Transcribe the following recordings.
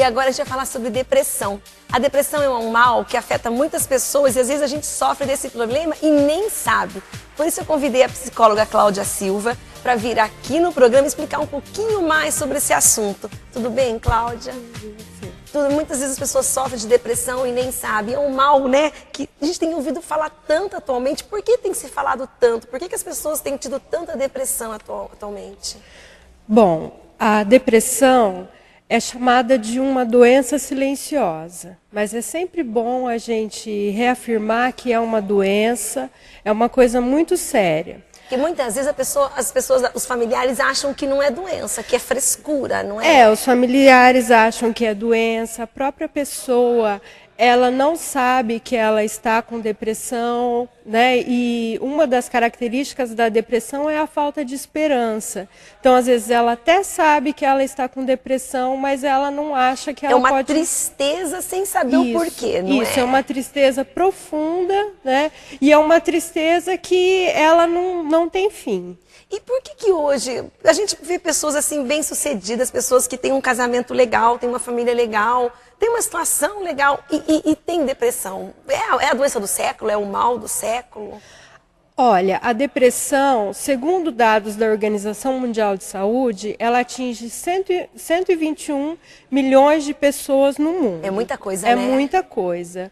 E agora a gente vai falar sobre depressão. A depressão é um mal que afeta muitas pessoas e às vezes a gente sofre desse problema e nem sabe. Por isso eu convidei a psicóloga Cláudia Silva para vir aqui no programa explicar um pouquinho mais sobre esse assunto. Tudo bem, Cláudia? Muitas vezes as pessoas sofrem de depressão e nem sabem. É um mal, né, que a gente tem ouvido falar tanto atualmente. Por que tem se falado tanto? Por que as pessoas têm tido tanta depressão atualmente? Bom, a depressão é chamada de uma doença silenciosa, mas é sempre bom a gente reafirmar que é uma doença, é uma coisa muito séria. Porque muitas vezes os familiares acham que não é doença, que é frescura, não é? É, os familiares acham que é doença, a própria pessoa, ela não sabe que ela está com depressão, né? E uma das características da depressão é a falta de esperança. Então, às vezes, ela até sabe que ela está com depressão, mas ela não acha que ela pode... É uma tristeza sem saber o porquê, não é? Isso, é uma tristeza profunda, né? E é uma tristeza que ela não tem fim. E por que hoje a gente vê pessoas assim bem-sucedidas, pessoas que têm um casamento legal, têm uma família legal, tem uma situação legal e tem depressão? É a doença do século? É o mal do século? Olha, a depressão, segundo dados da Organização Mundial de Saúde, ela atinge 121 milhões de pessoas no mundo. É muita coisa, né? É muita coisa.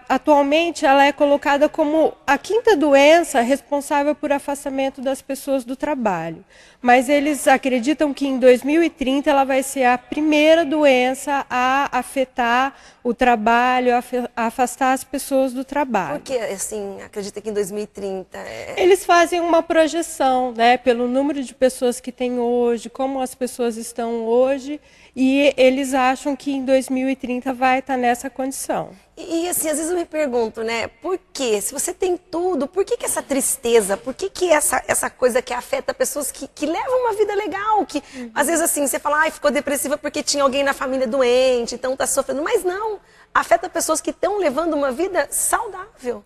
Atualmente, ela é colocada como a quinta doença responsável por afastamento das pessoas do trabalho. Mas eles acreditam que em 2030 ela vai ser a primeira doença a afetar o trabalho, a afastar as pessoas do trabalho. Por que, assim, acredita que em 2030... Eles fazem uma projeção, né, pelo número de pessoas que tem hoje, como as pessoas estão hoje, e eles acham que em 2030 vai estar nessa condição. E assim, às vezes eu me pergunto, né, por quê? Se você tem tudo, por que essa tristeza? Por que essa coisa que afeta pessoas que levam uma vida legal? Que às vezes assim, você fala, ficou depressiva porque tinha alguém na família doente, então tá sofrendo. Mas não, afeta pessoas que estão levando uma vida saudável.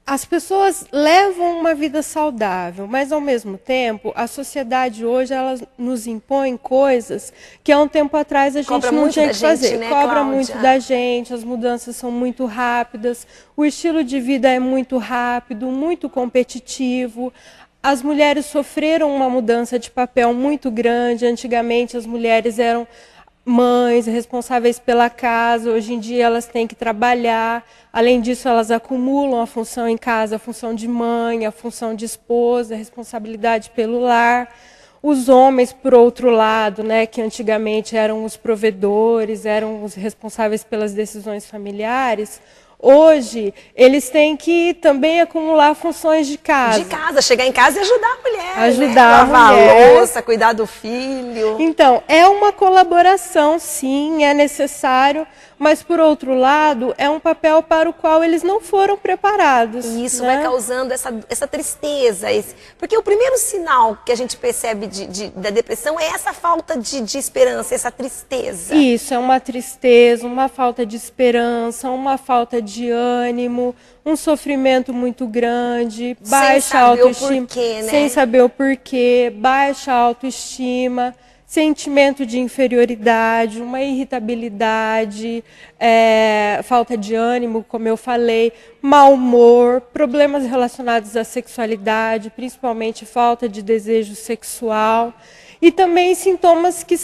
As pessoas levam uma vida saudável, mas ao mesmo tempo, a sociedade hoje ela nos impõe coisas que há um tempo atrás a gente não tinha que fazer. Né, Cobra Cláudia? muito da gente, as mudanças são muito rápidas, o estilo de vida é muito rápido, muito competitivo. As mulheres sofreram uma mudança de papel muito grande. Antigamente as mulheres eram mães responsáveis pela casa, hoje em dia elas têm que trabalhar, além disso elas acumulam a função em casa, a função de mãe, a função de esposa, a responsabilidade pelo lar. Os homens, por outro lado, né, que antigamente eram os provedores, eram os responsáveis pelas decisões familiares, hoje, eles têm que também acumular funções de casa. De casa, chegar em casa e ajudar a mulher. Ajudar né? a mulher. Lavar a louça, cuidar do filho. Então, é uma colaboração, sim, é necessário, mas, por outro lado, é um papel para o qual eles não foram preparados. E isso né? vai causando essa tristeza. Porque o primeiro sinal que a gente percebe da depressão é essa falta de esperança, essa tristeza. Isso, é uma tristeza, uma falta de esperança, uma falta de ânimo, um sofrimento muito grande, baixa autoestima, sem saber o porquê, baixa autoestima, sentimento de inferioridade, uma irritabilidade, falta de ânimo, como eu falei, mau humor, problemas relacionados à sexualidade, principalmente falta de desejo sexual. E também sintomas que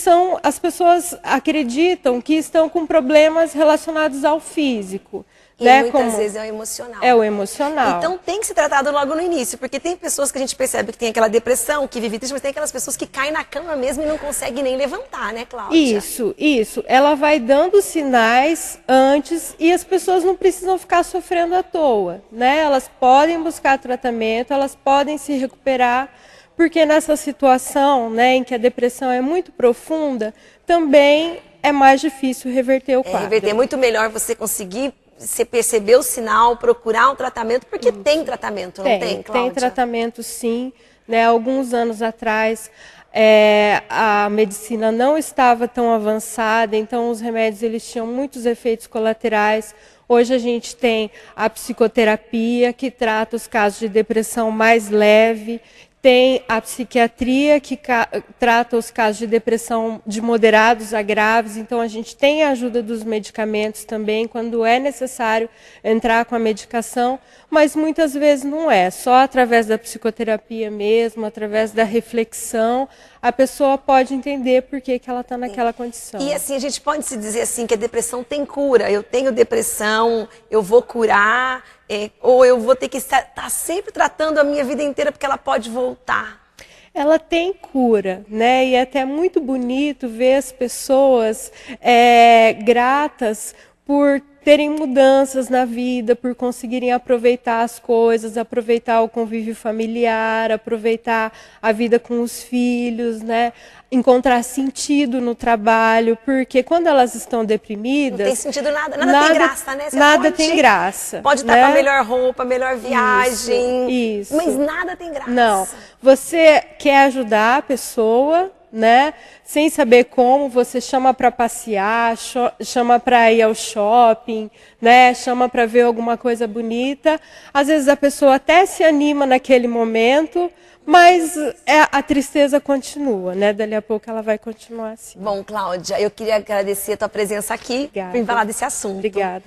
as pessoas acreditam que estão com problemas relacionados ao físico. E muitas vezes é o emocional. É o emocional. Então tem que ser tratado logo no início, porque tem pessoas que a gente percebe que tem aquela depressão, que vive triste, mas tem aquelas pessoas que caem na cama mesmo e não conseguem nem levantar, né, Cláudia? Isso. Ela vai dando sinais antes e as pessoas não precisam ficar sofrendo à toa, né? Elas podem buscar tratamento, elas podem se recuperar, porque nessa situação, né, em que a depressão é muito profunda, também é mais difícil reverter o quadro. Reverter é muito melhor você conseguir... Você percebeu o sinal, procurar um tratamento, porque tem tratamento, não tem, Cláudia? Tem tratamento, sim. Né? Alguns anos atrás, a medicina não estava tão avançada, então os remédios eles tinham muitos efeitos colaterais. Hoje a gente tem a psicoterapia, que trata os casos de depressão mais leve. Tem a psiquiatria, que trata os casos de depressão de moderados a graves, então a gente tem a ajuda dos medicamentos também, quando é necessário entrar com a medicação, mas muitas vezes não é, só através da psicoterapia mesmo, através da reflexão, a pessoa pode entender por que ela está naquela condição. E assim, a gente pode se dizer assim que a depressão tem cura, eu tenho depressão, eu vou curar, ou eu vou ter que estar sempre tratando a minha vida inteira porque ela pode voltar. Ela tem cura, né? E é até muito bonito ver as pessoas gratas por terem mudanças na vida, por conseguirem aproveitar as coisas, aproveitar o convívio familiar, aproveitar a vida com os filhos, né? Encontrar sentido no trabalho, porque quando elas estão deprimidas... Não tem sentido nada, nada tem graça, né? Você nada tem graça. Pode estar com a melhor roupa, a melhor viagem, isso. Mas nada tem graça. Não, você quer ajudar a pessoa, né? Sem saber como, você chama para passear, chama para ir ao shopping, né? Chama para ver alguma coisa bonita. Às vezes a pessoa até se anima naquele momento, mas a tristeza continua, né? Dali a pouco ela vai continuar assim. Bom, Cláudia, eu queria agradecer a tua presença aqui para falar desse assunto. Obrigada.